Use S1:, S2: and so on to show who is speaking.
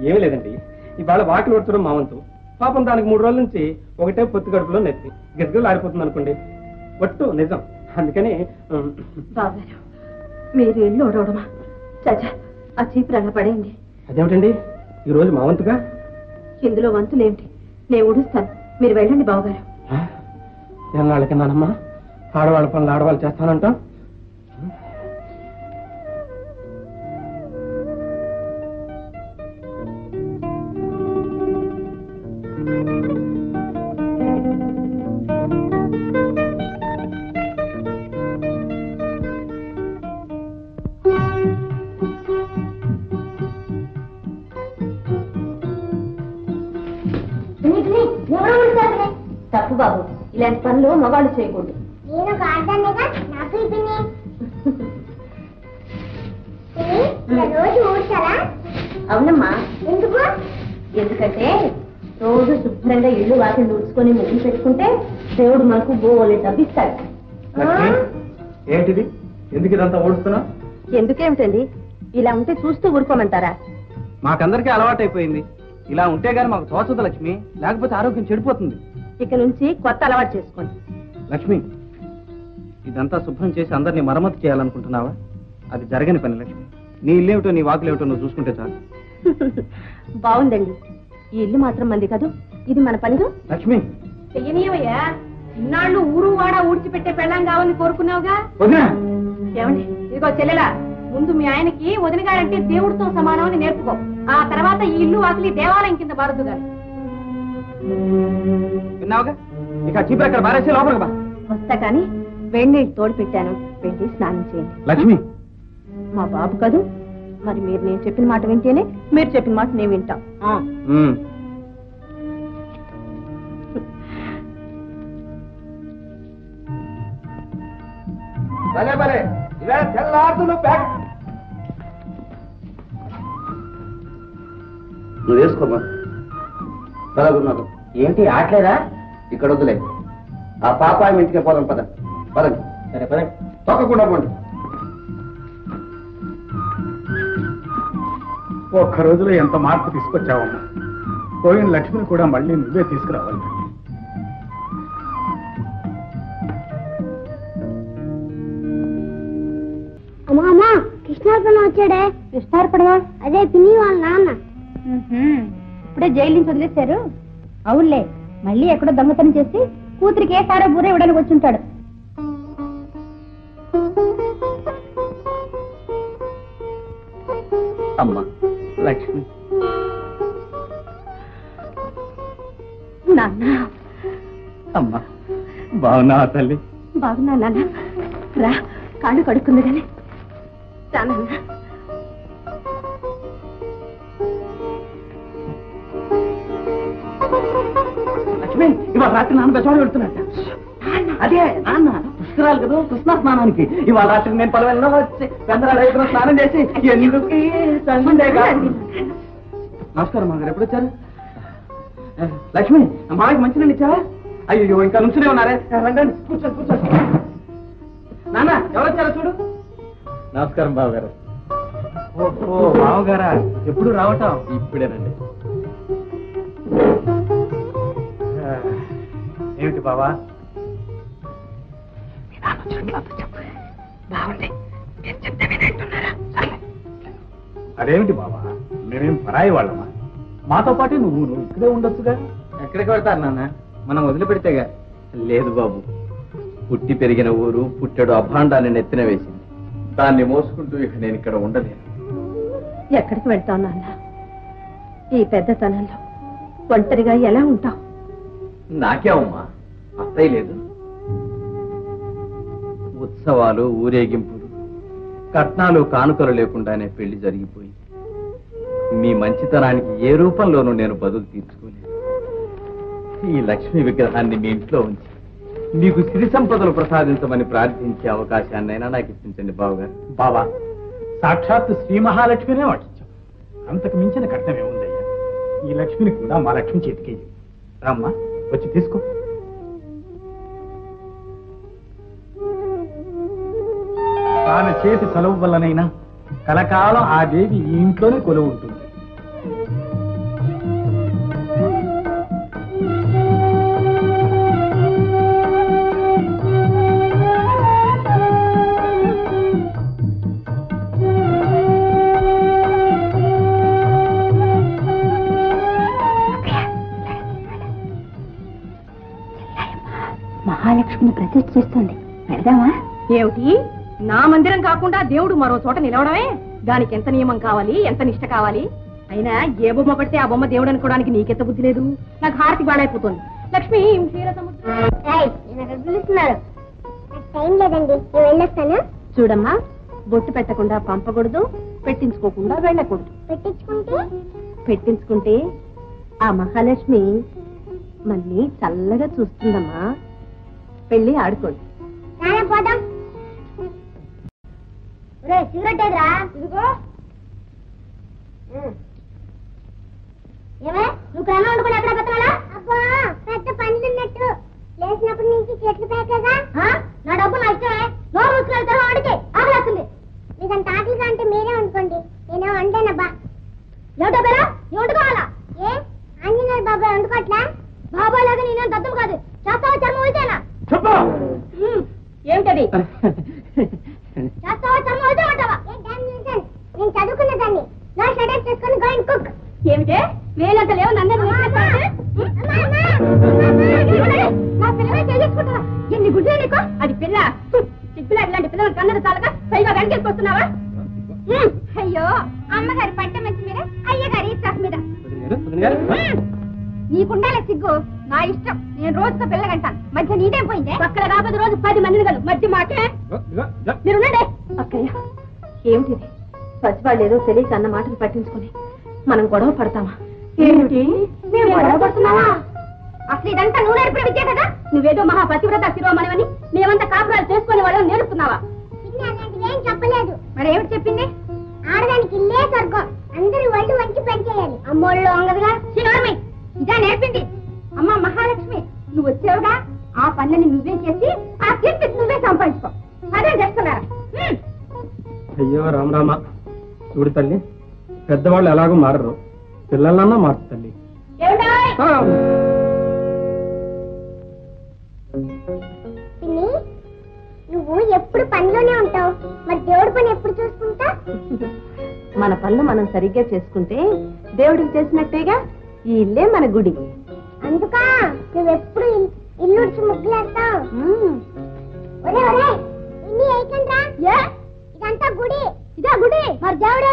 S1: ఏమీ లేదండి, ఇవాళ వాకిలు ఊడ్చడం మా వంతు. పాపం దానికి 3 రోజుల నుంచి ఒకటే పొత్తు గడుపులో నెత్తి గిజగిజలు ఆడిపోతుంది అనుకోండి. ఒట్టు నిజం. అందుకని
S2: బాబారు మీరు ఇల్లు ఓడవడమా? చచ్చా, ఆ చీపురు అలా పడేయండి.
S1: అదేమిటండి ఈ రోజు మా వంతుగా?
S2: ఇందులో వంతులేమిటి, నేను ఊడుస్తాను, మీరు వెళ్ళండి బావగారు.
S1: ఎన్నాళ్ళకి నానమ్మా ఆడవాళ్ళ పనులు ఆడవాళ్ళు చేస్తానంటాం.
S2: తప్పు బాబు, ఇలాంటి పనులు మగాళ్ళు చేయకూడదు. అవునమ్మా. ఎందుకంటే రోజు శుభ్రంగా ఇల్లు వాటిని ఊడ్చుకొని ముగ్గులు పెట్టుకుంటే దేవుడు మనకు బోలే డబ్బిస్తాడు.
S1: ఏంటిది? ఎందుకు ఇదంతా ఓడుస్తున్నా?
S2: ఎందుకేమిటండి, ఇలా ఉంటే చూస్తూ ఊరుకోమంటారా?
S1: మాకందరికీ అలవాటు అయిపోయింది. ఇలా ఉంటే గాని మాకు తోచదు లక్ష్మి, లేకపోతే ఆరోగ్యం చెడిపోతుంది.
S2: ఇక నుంచి కొత్త అలవాటు చేసుకోండి.
S1: లక్ష్మి, ఇదంతా శుభ్రం చేసి అందరినీ మరమ్మతు చేయాలనుకుంటున్నావా? అది జరగని పని లక్ష్మి. నీ ఇల్లేమిటో నీ వాకులేమిటో నువ్వు చూసుకుంటే చాలు.
S2: బాగుందండి, ఈ ఇల్లు మాత్రం మంది కాదు, ఇది మన పనిగా.
S1: లక్ష్మి
S2: చెయ్యనీయవయ్యా, ఇన్నాళ్ళు ఊరు వాడ ఊడ్చిపెట్టే పెళ్ళాం కావాలని కోరుకున్నావుగా. ఏమండి, ఇదిగో చెల్లెలా, ముందు మీ ఆయనకి వదినగాడంటే దేవుడితో సమానం అని నేర్పుకో. ఆ తర్వాత ఈ ఇల్లు వాకిలి దేవాలయం కింద మారుద్దు గాని.
S1: విన్నావుగా, ఇక చీపురు అక్కడ బారేసి లోపలికి బా.
S2: వస్తా కానీ వేడి నీళ్ళు తోడు పెట్టాను, వెళ్ళి స్నానం చేయండి.
S1: లక్ష్మి,
S2: మా బాబు కాదు, మరి మీరు నేను చెప్పిన మాట వింటేనే, మీరు చెప్పిన మాట నేను వింటాం.
S3: నువ్వు వేసుకోమా. బలగున్నాడు. ఏంటి ఆటలేదా? ఇక్కడ వద్దులే, ఆ పాపాయం ఇంటికే పోదాం. పదండి. సరే పదండి, తొక్కకుండా పోండి.
S4: ఒక్క రోజులో ఎంత మార్పు తీసుకొచ్చావమ్మా. పోయిన లక్ష్మిని కూడా మళ్ళీ నువ్వే తీసుకురావాలి.
S5: అమ్మా, కృష్ణార్పణ వచ్చాడే.
S2: కృష్ణార్పణమా?
S5: అదే పిన్ని వాళ్ళ నాన్న.
S2: ఇప్పుడే జైలు నుంచి వదిలేశారు. అవునులే, మళ్ళీ ఎక్కడో దొంగతనం చేసి కూతురికి ఏ సారా బూర ఇవ్వడానికి వచ్చుంటాడు.
S3: అమ్మా లక్ష్మి.
S2: నాన్న.
S3: అమ్మా బాగున్నా తల్లి?
S2: బాగున్నా నాన్న. రా, కాళ్ళు కడుక్కుంది కానీ రా నాన్న.
S3: లక్ష్మి, ఇవాళ రాత్రి నాన్న బెజవాడ వెళ్తున్నట్ట. అదే నాన్న పుష్కరాలు కదా, కృష్ణా స్నానానికి. ఇవాళ రాత్రి నేను పలవెల్లో వచ్చి చంద్రాలు స్నానం చేసి ఎందుకు నమస్కారం మాగారు. ఎప్పుడు వచ్చారు? లక్ష్మి, మాకి మంచి నీళ్ళు ఇచ్చావా? అయ్యో, ఇంకా నుంచునే ఉన్నారే. రండి, కూర్చోండి. నాన్న ఎవరు వచ్చారో చూడు. నమస్కారం బావగారు.
S1: ఓహో, బావగారా? ఎప్పుడు రావటం?
S3: ఇప్పుడేనండి.
S1: ఏమిటి బావా?
S4: అదేమిటి బాబా, మేమేం పరాయి వాళ్ళమా? మాతో పాటే నువ్వు ఇక్కడే ఉండొచ్చుగా.
S1: ఎక్కడికి వెళ్తారు నాన్న, మనం వదిలిపెడితేగా.
S3: లేదు బాబు, పుట్టి పెరిగిన ఊరు పుట్టెడు అభాండాన్ని నెత్తిన వేసింది. దాన్ని మోసుకుంటూ ఇక నేను ఇక్కడ ఉండలేను.
S2: ఎక్కడికి వెళ్తావు నాన్న? ఈ పెద్దతనంలో ఒంటరిగా ఎలా ఉంటావు?
S3: నాకేమమ్మా, అత్తయ్య లేదు. ఉత్సవాలు, ఊరేగింపులు, కట్నాలు, కానుకలు లేకుండానే పెళ్లి జరిగిపోయి మీ మంచితనానికి ఏ రూపంలోనూ నేను బదులు తీర్చుకోలేదు. ఈ లక్ష్మీ విగ్రహాన్ని మీ ఇంట్లో ఉంచి మీకు సిరి సంపదలు ప్రసాదించమని ప్రార్థించే అవకాశాన్నైనా నాకు ఇప్పించండి బావగారు.
S4: బాబా, సాక్షాత్ శ్రీ మహాలక్ష్మినే వాటించాం. అంతకు మించిన కట్నం ఏముందయ్యా? ఈ లక్ష్మిని కూడా మా లక్ష్మి చేతికి రమ్మా, వచ్చి తీసుకో. తాను చేతి చలువు వల్లనైనా కలకాలం ఆ దేవి ఈ ఇంట్లోనే కొలువు ఉంటుంది.
S2: దేవుడిని ప్రతిష్ఠ చేస్తుంది, పెడదామా? ఏమిటి, నా మందిరం కాకుండా దేవుడు మరో చోట నిలవడమే? దానికి ఎంత నియమం కావాలి, ఎంత నిష్ట కావాలి? అయినా ఏ బొమ్మ పడితే ఆ బొమ్మ దేవుడు అనుకోవడానికి నీకెంత బుద్ధి లేదు. నాకు హారతి బాడైపోతుంది. లక్ష్మి
S5: పిలుస్తున్నారు. టైం లేదండి, నేను వెళ్ళొస్తాను.
S2: చూడమ్మా, బొట్టు పెట్టకుండా పంపకూడదు, పెట్టించుకోకుండా వెళ్ళకూడదు. పెట్టించుకుంటే ఆ మహాలక్ష్మి మళ్ళీ చల్లగా చూస్తుందమ్మా. పెళ్లి ఆడుకోండి.
S5: పోదాం. సిగరెట్ ఏదిరా? ఇదిగో. ఏమే, నువ్వు క్రమం వండుకుని ఎక్కడ పెట్టాలా? అబ్బా, పెద్ద పనులు ఉన్నట్టు లేచినప్పటి నుంచి చెట్లు పేకగా. నా డబ్బు నా ఇష్టమే. నోరు మూసుకెళ్తారు, వాడికి ఆకలేస్తుంది. మీకంత ఆకలిగా అంటే మీరే వండుకోండి, నేనే వండానబ్బా. ఏమిటో పేరా, నీ వండుకోవాలా? ఏ ఆంజనేయ బాబాయ్ వండుకోవట్లా? బాబాయ్ లాగా నేనే దద్దం కాదు, చేస్తావా చర్మం వెళ్తేనా?
S2: ఏమిటది?
S5: చేస్తావా చర్మం వెళ్తామంటావా? నేను చదువుకున్న దాన్ని. నా షడప్ చేసుకుని గో అండ్ కుక్.
S2: ఏమిటే వేలంత లేవు, నన్ను
S5: నా పిల్లలే చేసుకుంటావా?
S2: ఎన్ని గుడ్లు నీకు? అది పిల్ల సిగ్గులా ఇలాంటి పిల్లలు కన్నడ చాలక పైగా వెనకేసుకొస్తున్నావా?
S5: అయ్యో, అమ్మగారి పంట మంచి మీద, అయ్యగారి ఇష్టాస్ మీద. నీకుండాలే సిగ్గు. నా ఇష్టం, నేను రోజుతో పిల్లగంటాను. మధ్య నీదేం పోయిందే? పక్కన రాబోదు రోజు 10 మందిని కలు, మధ్య మాకే. మీరున్నాడే. అక్కయ్య, ఏమిటిది? పసివాళ్ళు ఏదో తెలియక అన్న మాటలు పట్టించుకుని మనం గొడవ పడతామా? ఏమిటి, మేము గొడవ పడుతున్నావా? అసలు ఇదంతా నువ్వు నేర్పిన విద్య కదా.
S2: నువ్వేదో మహా పతివ్రత శిరోమణివని మేమంతా కాపురాలు చేసుకునే వాళ్ళని నేర్పుతున్నావా?
S5: ఏం చెప్పలేదు.
S2: మరి ఏమిటి చెప్పింది?
S5: ఆడదానికి ఇల్లే స్వర్గం, అందరూ ఒళ్ళు వంచి పని చేయాలి. అమ్మోళ్ళు వంగదుగా.
S2: శిరోమణి ఇదా నేర్పింది? అమ్మా మహాలక్ష్మి, నువ్వు వచ్చావుగా, ఆ పనులని నువ్వే చేసి ఆ కీర్తి నువ్వే సంపాదించుకో. అదే చేస్తున్నారా?
S1: అయ్యో రామరామ, చూడు తల్లి, పెద్దవాళ్ళు ఎలాగో మారరు, పిల్లలన్నా మారుతు తల్లి.
S5: పిన్ని, నువ్వు ఎప్పుడు పనిలోనే ఉంటావు, మరి దేవుడి పని ఎప్పుడు చూసుకుంటా?
S2: మన పనులు మనం సరిగ్గా చేసుకుంటే దేవుడికి చేసినట్టేగా. ఈ ఇల్లే మన గుడి.
S5: అందుకా నువ్వెప్పుడు ఇల్లు ఉడిచి ముగ్గులేస్తావు? ఒరే ఒరే, ఇన్ని అయికండ్రా. ఇదంతా గుడి.
S2: ఇదా గుడి?
S5: మరి దేవుడు